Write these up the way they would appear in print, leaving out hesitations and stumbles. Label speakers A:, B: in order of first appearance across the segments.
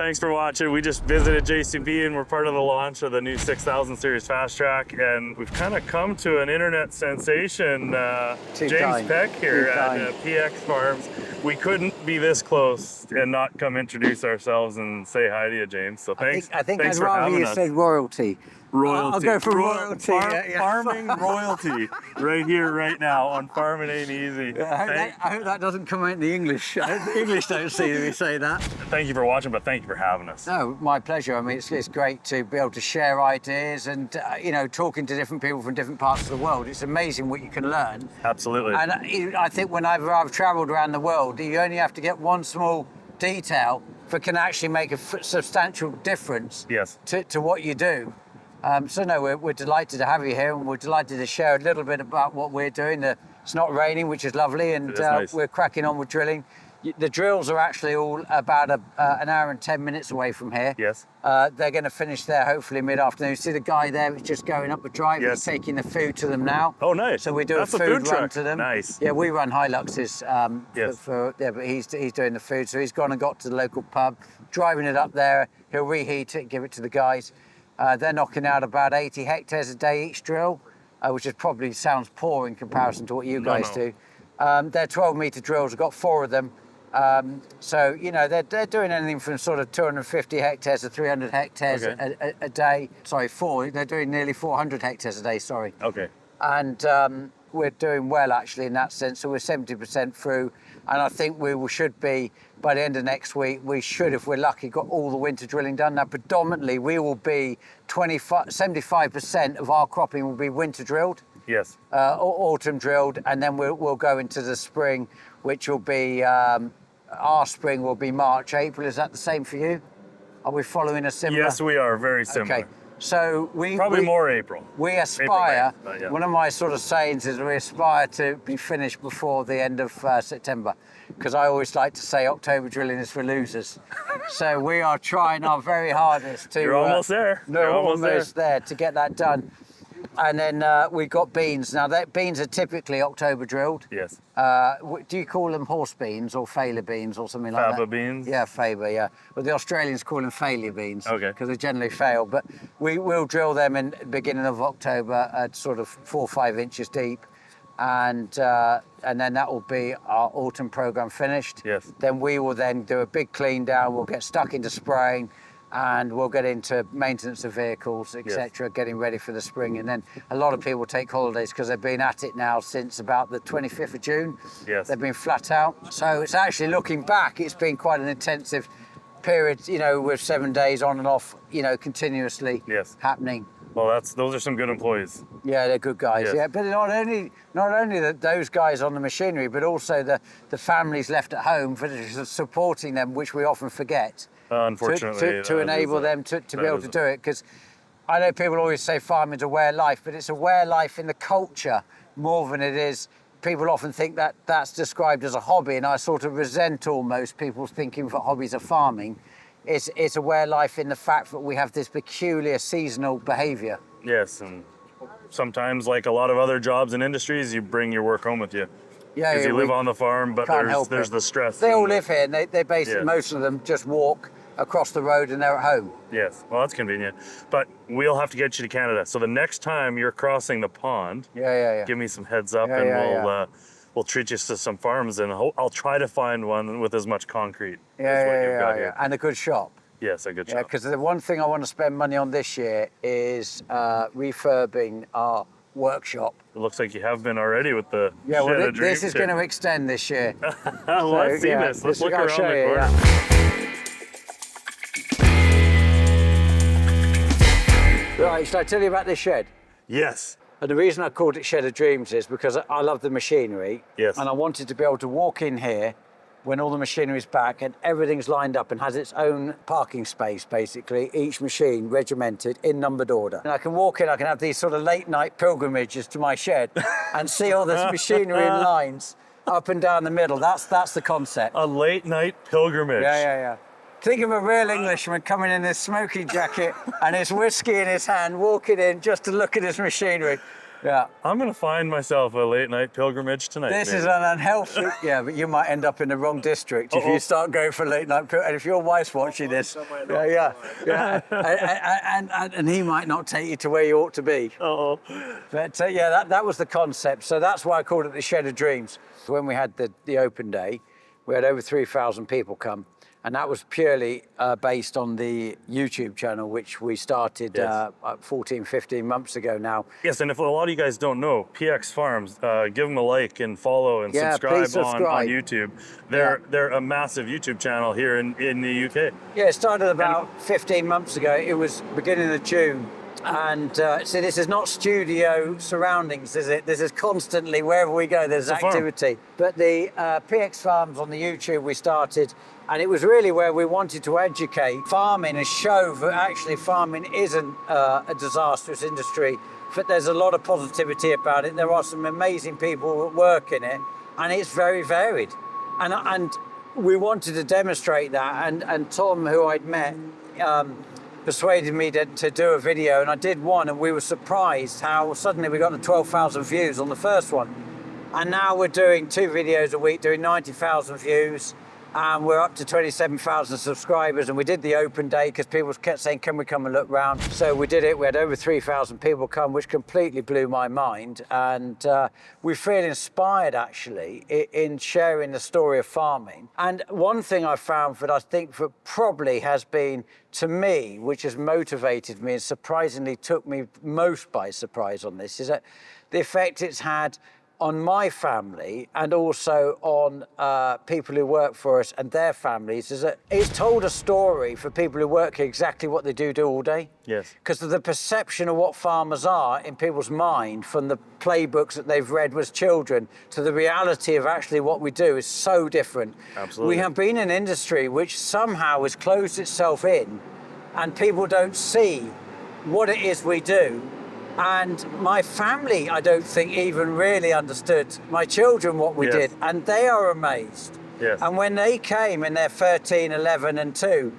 A: Thanks for watching. We just visited JCB and we're part of the launch of the new 6000 series fast track, and we've kind of come to an internet sensation, James Peck here at PX Farms. We couldn't be this close and not come introduce ourselves and say hi to you, James. So thanks.
B: I think
A: thanks
B: I'd
A: for
B: rather
A: having
B: you
A: us.
B: said royalty.
A: Royalty.
B: I'll go for royalty.
A: Farming royalty right here, right now on Farming Ain't Easy.
B: I hope that doesn't come out in the English. The English don't see me say that.
A: Thank you for watching, but thank you for having us.
B: No, my pleasure. I mean, it's great to be able to share ideas and, talking to different people from different parts of the world. It's amazing what you can learn.
A: Absolutely.
B: And I think whenever I've traveled around the world, you only have to get one small detail that can actually make a substantial difference to what you do. So no, we're delighted to have you here, and we're delighted to share a little bit about what we're doing. It's not raining, which is lovely, and
A: nice.
B: We're cracking on with drilling. The drills are actually all about an hour and 10 minutes away from here.
A: Yes.
B: They're going to finish there hopefully mid-afternoon. See the guy there who's just going up the drive?
A: Yes.
B: He's taking the food to them now.
A: Oh, nice.
B: So we do
A: That's
B: a food run
A: truck.
B: to them.
A: Nice.
B: Yeah, we run Hiluxes.
A: Yes.
B: But he's doing the food. So he's gone and got to the local pub, driving it up there. He'll reheat it, give it to the guys. They're knocking out about 80 hectares a day each drill, which is probably sounds poor in comparison to what you guys do. They're 12-meter drills. We've got 4 of them. So, they're doing anything from sort of 250 hectares to 300 hectares a day. Sorry, 4. They're doing nearly 400 hectares a day, sorry.
A: Okay.
B: And we're doing well, actually, in that sense. So we're 70% through. And I think we should be, by the end of next week, we should, if we're lucky, got all the winter drilling done. Now, predominantly, we will be 75% of our cropping will be winter drilled.
A: Yes.
B: Autumn drilled, and then we'll go into the spring, which will be, our spring will be March, April. Is that the same for you? Are we following a similar?
A: Yes, we are, very similar.
B: Okay. So
A: Probably more April.
B: We aspire,
A: April, yeah.
B: One of my sort of sayings is we aspire to be finished before the end of September, because I always like to say October drilling is for losers. So we are trying our very hardest to...
A: You're almost there.
B: No, almost there to get that done. And then we've got beans. Now, beans are typically October drilled.
A: Yes.
B: Do you call them horse beans or failure beans or something like that?
A: Faba beans?
B: Yeah, Faber, yeah. But the Australians call them failure beans.
A: Okay.
B: Because they generally fail. But we will drill them in the beginning of October at sort of 4 or 5 inches deep. And then that will be our autumn program finished.
A: Yes.
B: Then we will then do a big clean down. We'll get stuck into spraying. And we'll get into maintenance of vehicles, etc., getting ready for the spring. And then a lot of people take holidays because they've been at it now since about the 25th of June.
A: Yes.
B: They've been flat out. So it's actually, looking back, it's been quite an intensive period, with 7 days on and off, continuously happening.
A: Well, those are some good employees.
B: Yeah, they're good guys.
A: Yes.
B: Yeah, but not only those guys on the machinery, but also the families left at home for supporting them, which we often forget.
A: Unfortunately,
B: to enable them to be able to do it, because I know people always say farming's a way of life, but it's a way of life in the culture more than it is. People often think that that's described as a hobby, and I sort of resent almost people thinking that hobbies are farming. It's a way of life in the fact that we have this peculiar seasonal behaviour.
A: Yes, and sometimes, like a lot of other jobs and industries, you bring your work home with you.
B: Yeah,
A: because you live on the farm, but there's the stress.
B: They all live here, and they basically, most of them just walk across the road and they're at home.
A: Yes, well, that's convenient. But we'll have to get you to Canada. So the next time you're crossing the pond, give me some heads up, and we'll treat you to some farms, and I'll try to find one with as much concrete as what you've got here.
B: And a good shop.
A: Yes, a good shop.
B: Yeah, because the one thing I want to spend money on this year is refurbing our workshop.
A: It looks like you have been already with the
B: this is going to extend this year.
A: Well, let's see this. Let's look around the corner.
B: Right, should I tell you about this shed?
A: Yes.
B: And the reason I called it Shed of Dreams is because I love the machinery.
A: Yes.
B: And I wanted to be able to walk in here when all the machinery's back and everything's lined up and has its own parking space, basically, each machine regimented in numbered order. And I can walk in, I can have these sort of late night pilgrimages to my shed and see all this machinery in lines up and down the middle. That's the concept.
A: A late night pilgrimage.
B: Yeah. Think of a real Englishman coming in his smoking jacket and his whiskey in his hand, walking in just to look at his machinery. Yeah.
A: I'm going to find myself a late night pilgrimage tonight.
B: This
A: maybe.
B: is an unhealthy. Yeah, but you might end up in the wrong district if you start going for late night. And if your wife's watching this, and he might not take you to where you ought to be. But that was the concept. So that's why I called it the Shed of Dreams. When we had the open day, we had over 3,000 people come. And that was purely based on the YouTube channel, which we started 14, 15 months ago now.
A: Yes, and if a lot of you guys don't know, PX Farms, give them a like and follow and subscribe on YouTube. They're a massive YouTube channel here in the UK.
B: Yeah, it started about 15 months ago. It was beginning of June. And so this is not studio surroundings, is it? This is constantly, wherever we go, there's activity. But the PX Farms on the YouTube we started, and it was really where we wanted to educate farming and show that actually farming isn't a disastrous industry, but there's a lot of positivity about it. There are some amazing people that work in it, and it's very varied. And we wanted to demonstrate that, and Tom, who I'd met, persuaded me to do a video, and I did one, and we were surprised how suddenly we got to 12,000 views on the first one. And now we're doing 2 videos a week, doing 90,000 views, and we're up to 27,000 subscribers. And we did the open day because people kept saying, can we come and look round? So we did it. We had over 3,000 people come, which completely blew my mind. And we feel inspired, actually, in sharing the story of farming. And one thing I found that I think that probably has been, to me, which has motivated me and surprisingly took me most by surprise on this, is that the effect it's had on my family and also on people who work for us and their families, is that it's told a story for people who work here exactly what they do all day.
A: Yes.
B: Because of the perception of what farmers are in people's mind from the playbooks that they've read as children to the reality of actually what we do is so different.
A: Absolutely.
B: We have been an industry which somehow has closed itself in, and people don't see what it is we do. And my family, I don't think, even really understood, my children, what we did. And they are amazed.
A: Yes.
B: And when they came in their 13, 11 and 2,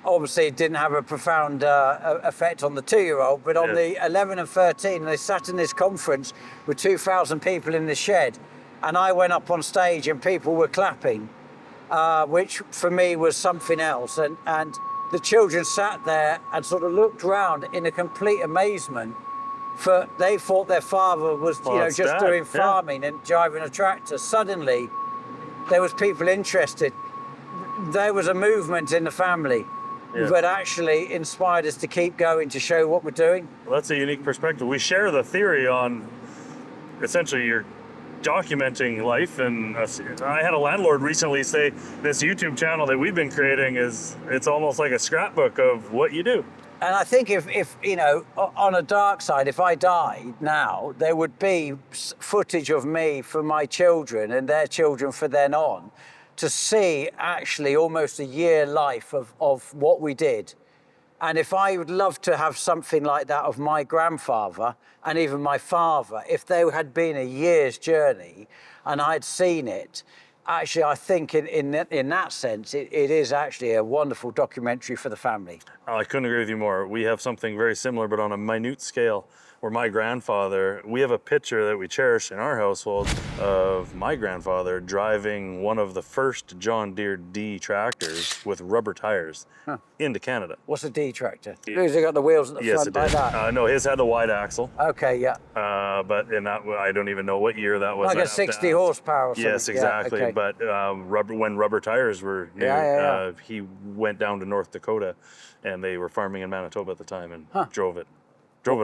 B: obviously it didn't have a profound effect on the 2-year-old, but on the 11 and 13, they sat in this conference with 2,000 people in the shed. And I went up on stage and people were clapping, which for me was something else. And the children sat there and sort of looked round in a complete amazement, for they thought their father was, just doing farming and driving a tractor. Suddenly, there was people interested. There was a movement in the family that actually inspired us to keep going, to show what we're doing.
A: Well, that's a unique perspective. We share the theory on essentially you're documenting life, and I had a landlord recently say this YouTube channel that we've been creating it's almost like a scrapbook of what you do.
B: And I think if on a dark side, if I died now, there would be footage of me for my children and their children for then on, to see actually almost a year life of what we did. And if I would love to have something like that of my grandfather and even my father, if there had been a year's journey and I'd seen it, actually, I think in that sense, it is actually a wonderful documentary for the family.
A: Oh, I couldn't agree with you more. We have something very similar, but on a minute scale, where my grandfather, we have a picture that we cherish in our household of my grandfather driving one of the first John Deere D tractors with rubber tires into Canada.
B: What's a D tractor? Has it got the wheels at the front like that?
A: No, his had a wide axle.
B: Okay, yeah.
A: But in that, I don't even know what year that was.
B: Like a 60 horsepower or something.
A: Yes, exactly.
B: Yeah, okay.
A: But when rubber tires were new, he went down to North Dakota, and they were farming in Manitoba at the time, and drove it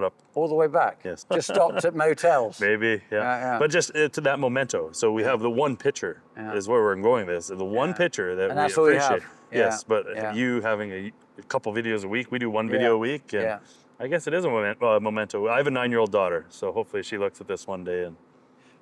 A: up.
B: All the way back?
A: Yes.
B: Just stopped at motels?
A: Maybe, yeah. But just to that memento. So we have the one picture is where we're going with this. The one picture that
B: and that's
A: we appreciate.
B: All you have.
A: Yes, but you having a couple videos a week, we do one video a week. And I guess it is a memento. I have a 9-year-old daughter, so hopefully she looks at this one day and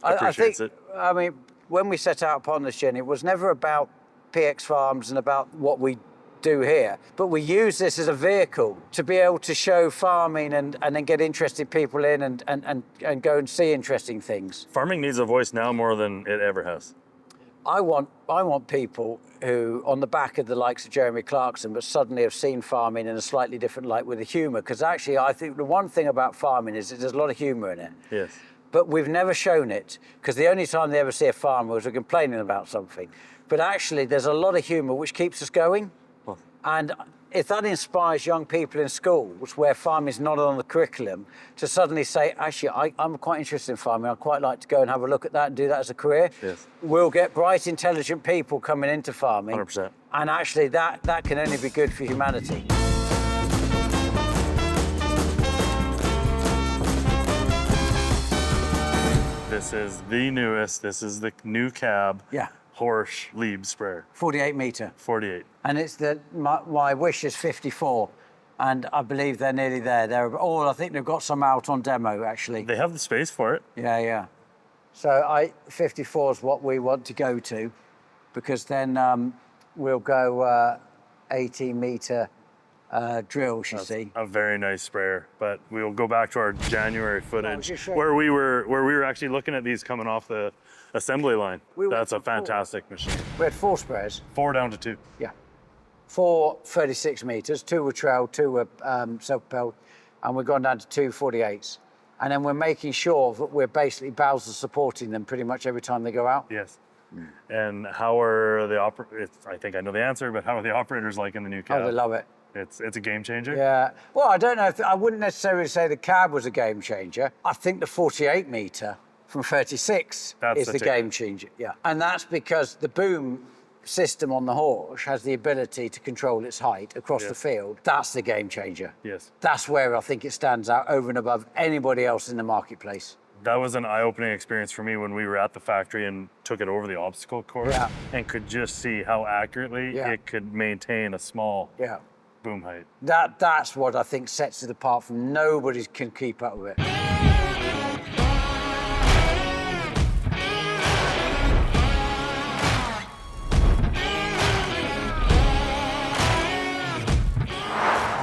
A: appreciates it.
B: I mean, when we set out upon this journey, it was never about PX Farms and about what we do here, but we use this as a vehicle to be able to show farming and then get interested people in and go and see interesting things.
A: Farming needs a voice now more than it ever has.
B: I want people who, on the back of the likes of Jeremy Clarkson, but suddenly have seen farming in a slightly different light with the humour. Because actually, I think the one thing about farming is that there's a lot of humour in it.
A: Yes.
B: But we've never shown it, because the only time they ever see a farmer is we're complaining about something. But actually, there's a lot of humour which keeps us going.
A: Well.
B: And if that inspires young people in schools where farming is not on the curriculum to suddenly say, actually, I'm quite interested in farming, I'd quite like to go and have a look at that and do that as a career.
A: Yes.
B: We'll get bright, intelligent people coming into farming.
A: 100%.
B: And actually, that can only be good for humanity.
A: This is the newest, this is the new cab.
B: Yeah.
A: Horse lead sprayer.
B: 48 metre.
A: 48.
B: And it's my wish is 54, and I believe they're nearly there. I think they've got some out on demo actually.
A: They have the space for it.
B: Yeah. So 54 is what we want to go to, because then we'll go 18 metre drills. You see.
A: A very nice sprayer, but we'll go back to our January footage
B: just show
A: where we were actually looking at these coming off the assembly line. That's a fantastic machine.
B: We had 4 sprayers.
A: 4 down to 2.
B: Yeah. 4 36 metres, 2 were trail, 2 were self-propelled, and we've gone down to 2 48s. And then we're making sure that we're basically Bowser supporting them pretty much every time they go out.
A: Yes. And how are the I think I know the answer, but how are the operators like in the new cab?
B: Oh, they love it.
A: It's a game changer.
B: Yeah. Well, I don't know. I wouldn't necessarily say the cab was a game changer. I think the 48 metre from 36 is the game changer. Yeah. And that's because the boom system on the horse has the ability to control its height across the field. That's the game changer.
A: Yes.
B: That's where I think it stands out over and above anybody else in the marketplace.
A: That was an eye-opening experience for me when we were at the factory and took it over the obstacle course and could just see how accurately it could maintain a small boom height.
B: That's what I think sets it apart from nobody can keep up with it.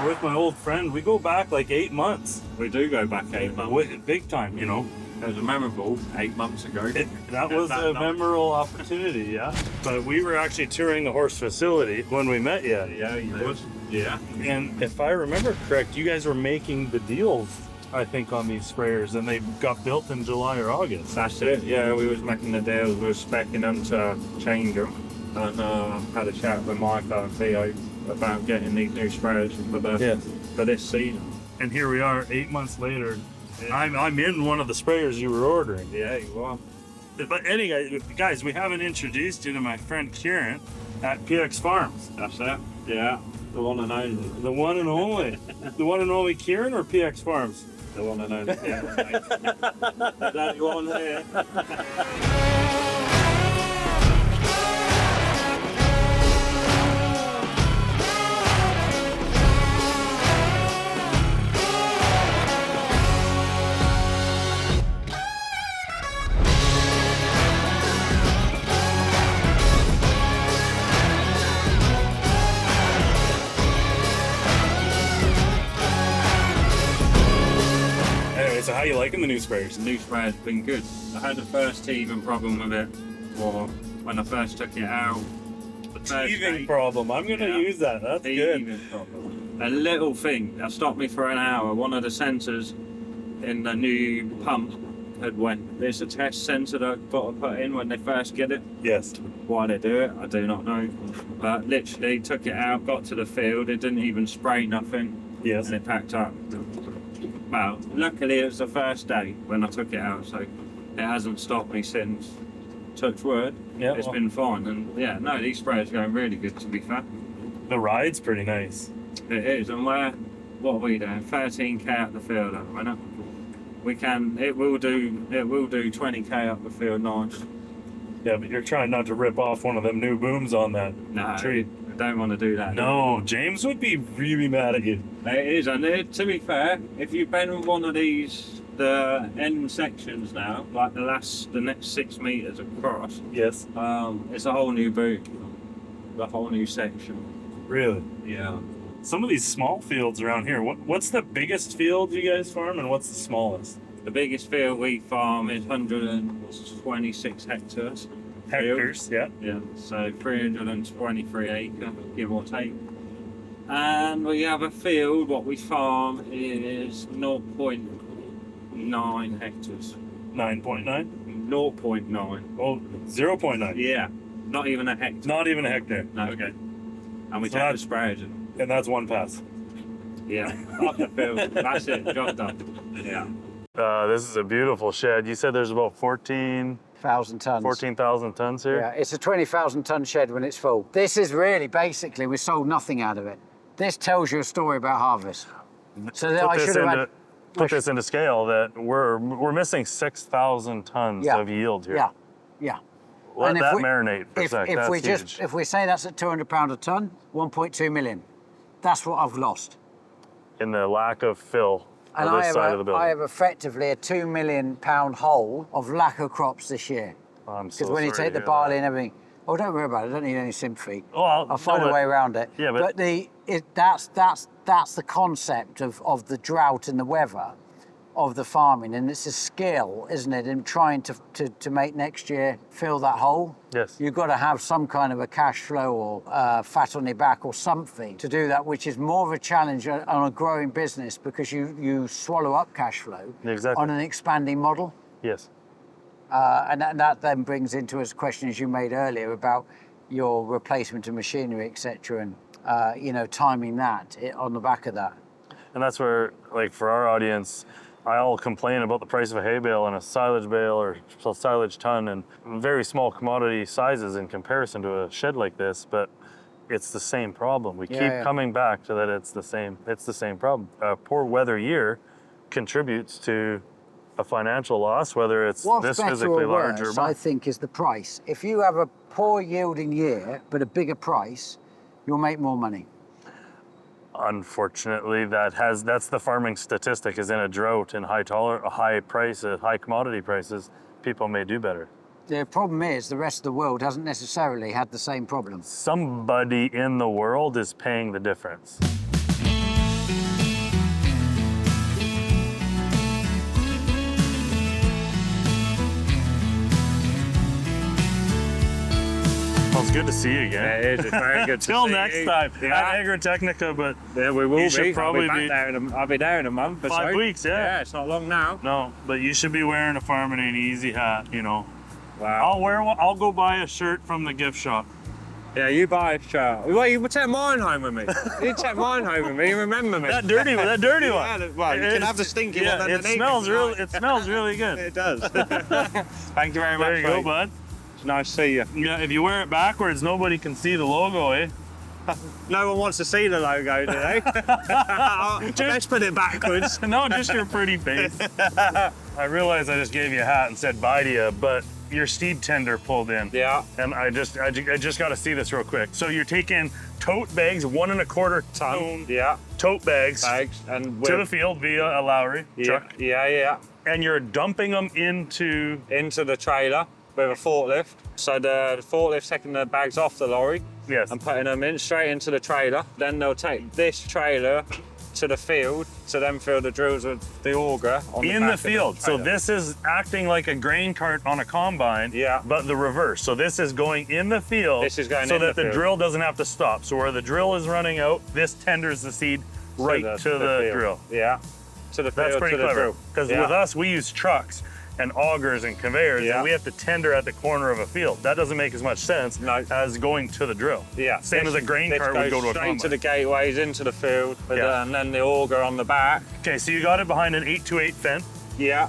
A: With my old friend, we go back like 8 months.
C: We do go back 8 months.
A: Big time, you know.
C: It was a memorable 8 months ago.
A: That was a memorable opportunity, yeah. But we were actually touring the horse facility when we met you.
C: Yeah, you was. Yeah.
A: And if I remember correct, you guys were making the deals, I think, on these sprayers, and they got built in July or August.
C: That's it. Yeah, we was making the deals. We were speccing them to change them, and had a chat with Micah and Theo about getting these new sprayers for this season.
A: And here we are, 8 months later. I'm in one of the sprayers you were ordering.
C: Yeah, you are.
A: But anyway, guys, we haven't introduced you to my friend Kieran at PX Farms.
C: That's it. Yeah, the one and only.
A: The one and only. The one and only Kieran or PX Farms?
C: The one and only Kieran. That one here.
A: So how you liking the new sprayers?
C: The new sprayer's been good. I had the first teething problem with it, or when I first took it out.
A: Teething problem. I'm going to use that. That's good.
C: Problem. A little thing that stopped me for an hour. One of the sensors in the new pump had went. There's a test sensor that I've got to put in when they first get it.
A: Yes.
C: Why they do it, I do not know. But literally took it out, got to the field. It didn't even spray nothing.
A: Yes.
C: And it packed up. Well, luckily it was the first day when I took it out, so it hasn't stopped me since. Touch wood, it's been fine. And yeah, no, these sprayers are going really good, to be fair.
A: The ride's pretty nice.
C: It is, and what are we doing? 13k up the field at the minute. It will do 20k up the field, nice.
A: Yeah, but you're trying not to rip off one of them new booms on that tree.
C: I don't want to do that.
A: No, James would be really mad at you.
C: It is, and to be fair, if you bend one of these, the end sections now, like the next 6 meters across,
A: yes,
C: it's a whole new boot, a whole new section.
A: Really?
C: Yeah.
A: Some of these small fields around here. What's the biggest field you guys farm, and what's the smallest?
C: The biggest field we farm is 126 hectares.
A: Hectares, yeah.
C: Yeah, so 323 acre, give or take. And we have a field, what we farm is 0.9 hectares.
A: 9.9?
C: 0.9.
A: Oh, 0.9.
C: Yeah, not even a hectare.
A: Not even a hectare.
C: No.
A: Okay.
C: And we
A: So
C: take the sprayers in.
A: And that's one pass.
C: Yeah, up the field. That's it, job done. Yeah.
A: This is a beautiful shed. You said there's about 14,000
B: 1,000
A: tons here?
B: Yeah, it's a 20,000 ton shed when it's full. This is really, basically, we sold nothing out of it. This tells you a story about harvest. So that I should have had...
A: Put this into scale that we're missing 6,000 tons of yield here.
B: Yeah, yeah.
A: Let that marinate for a sec.
B: If
A: That's
B: we
A: huge.
B: if we say that's at £200 a ton, 1.2 million. That's what I've lost.
A: In the lack of fill
B: And
A: on this side of the building.
B: I have effectively a £2 million hole of lack of crops this year.
A: I'm so
B: Because when you
A: sorry
B: take
A: to
B: the
A: hear
B: barley
A: that.
B: and everything, oh, don't worry about it. I don't need any sympathy.
A: Well,
B: I'll find a way around it.
A: Yeah, but
B: that's the concept of the drought and the weather of the farming, and it's a skill, isn't it, in trying to make next year fill that hole.
A: Yes.
B: You've got to have some kind of a cash flow or fat on your back or something to do that, which is more of a challenge on a growing business because you swallow up cash flow on an expanding model.
A: Yes.
B: And that then brings into us questions you made earlier about your replacement of machinery, etc., and timing that on the back of that.
A: And that's where, like, for our audience, I'll complain about the price of a hay bale and a silage bale or silage ton and very small commodity sizes in comparison to a shed like this, but it's the same problem. We keep coming back to that it's the same problem. A poor weather year contributes to a financial loss, whether it's this physically large or not.
B: I think is the price. If you have a poor yielding year but a bigger price, you'll make more money.
A: Unfortunately, that's the farming statistic. Is in a drought and high commodity prices, people may do better.
B: The problem is the rest of the world hasn't necessarily had the same problem.
A: Somebody in the world is paying the difference. Well, it's good to see you again.
C: Yeah, it is. It's very good to
A: Till
C: see
A: next
C: you.
A: time
C: Yeah.
A: at Agritechnica, but
C: Yeah, we will
A: you should probably
C: I'll be there in a month or
A: 5
C: so.
A: weeks, yeah.
C: Yeah, it's not long now.
A: No, but you should be wearing a Farming Ain't Easy hat,
C: Wow.
A: I'll wear one. I'll go buy a shirt from the gift shop.
C: Yeah, you buy a shirt. Well, you take mine home with me. You take mine home with me. You remember me.
A: That dirty one.
C: Yeah, well, you can have the stinky one
A: It
C: underneath.
A: smells really good.
C: It does. Thank you very much.
A: There you go,
C: mate.
A: bud.
C: It's nice to see you.
A: Yeah, if you wear it backwards, nobody can see the logo, eh?
C: No one wants to see the logo, do they? Let's put it backwards.
A: No, just your pretty face. I realize I just gave you a hat and said bye to you, but your seed tender pulled in.
C: Yeah.
A: And I just got to see this real quick. So you're taking tote bags, 1 1/4 ton.
C: Yeah.
A: Tote bags.
C: And
A: to the field via a Lowry truck.
C: Yeah.
A: And you're dumping them into
C: the trailer with a forklift. So the forklift's taking the bags off the lorry.
A: Yes.
C: And putting them straight into the trailer. Then they'll take this trailer to the field to then fill the drills with the auger on
A: in the field. So this is acting like a grain cart on a combine, but the reverse. So this is going in the field
C: This is going
A: so
C: in
A: that
C: the
A: the
C: field.
A: drill doesn't have to stop. So where the drill is running out, this tenders the seed right to the
C: field.
A: drill.
C: Yeah. To the field.
A: That's pretty
C: to the
A: clever.
C: drill.
A: Because with us, we use trucks and augers and conveyors, and we have to tender at the corner of a field. That doesn't make as much sense as going to the drill.
C: Yeah.
A: Same as a grain cart would go to a
C: straight
A: combine.
C: to the gateways, into the field, and then the auger on the back.
A: Okay, so you got it behind an 8x8 fence.
C: Yeah.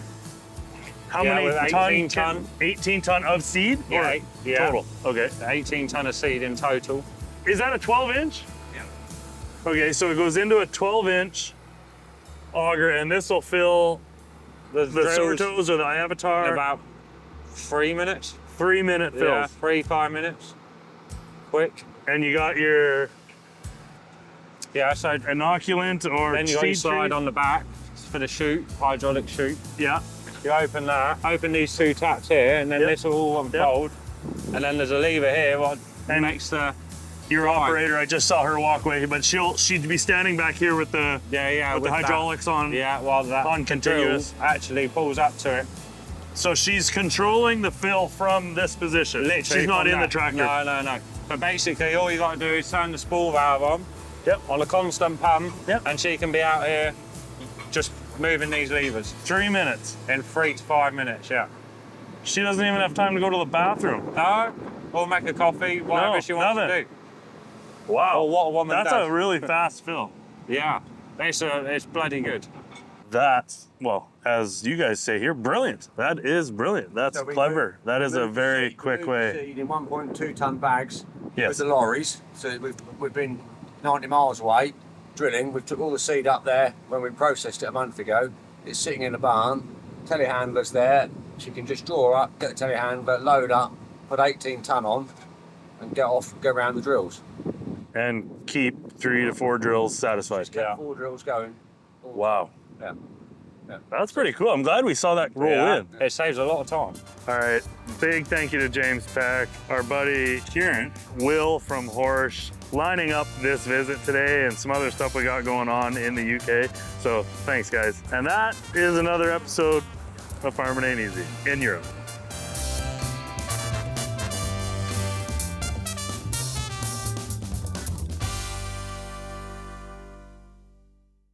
A: How many
C: with 18 ton?
A: 18 ton of seed?
C: Yeah,
A: Or
C: yeah.
A: total. Okay.
C: 18 ton of seed in total.
A: Is that a 12-inch?
C: Yeah.
A: Okay, so it goes into a 12-inch auger, and this will fill the Sortos or the Avatar.
C: In about 3 minutes.
A: 3-minute fills.
C: Yeah, 3-5 minutes. Quick.
A: And you got your
C: so
A: inoculant or
C: then you got your
A: seed
C: slide
A: treat.
C: on the back for the chute, hydraulic chute.
A: Yeah.
C: You open that, open these 2 taps here, and then this will all unfold. And then there's a lever here what makes the
A: your operator. I just saw her walk away, but she'd be standing back here with the with the hydraulics on.
C: Yeah, while that
A: on continuous.
C: drill actually pulls up to it.
A: So she's controlling the fill from this position.
C: Literally
A: She's not
C: from
A: in the
C: that.
A: tractor.
C: No. But basically, all you got to do is turn the spool valve on.
A: Yep.
C: On a constant pump.
A: Yep.
C: And she can be out here just moving these levers
A: 3 minutes.
C: in 3 to 5 minutes, yeah.
A: She doesn't even have time to go to the bathroom.
C: No, or make a coffee, whatever
A: No,
C: she wants
A: nothing.
C: to do.
A: Wow.
C: Or what a woman
A: That's
C: does.
A: a really fast fill.
C: Yeah, it's bloody good.
A: That's, well, as you guys say here, brilliant. That is brilliant. That's
D: So we
A: clever. That is a
D: moved
A: very
D: seed-
A: quick
D: moved
A: way.
D: seed in 1.2 ton bags
A: Yes.
D: with the lorries. So we've been 90 miles away drilling. We took all the seed up there when we processed it a month ago. It's sitting in the barn. Telehandler's there. She can just draw up, get the telehandler, load up, put 18 ton on, and get off, go around the drills.
A: And keep 3 to 4 drills satisfied.
D: Get 4 drills going.
A: Wow.
D: Yeah.
A: That's pretty cool. I'm glad we saw that roll in.
C: It saves a lot of time.
A: All right, big thank you to James Peck, our buddy Kieran, Will from Horsch, lining up this visit today and some other stuff we got going on in the UK. So thanks, guys. And that is another episode of Farming Ain't Easy in Europe.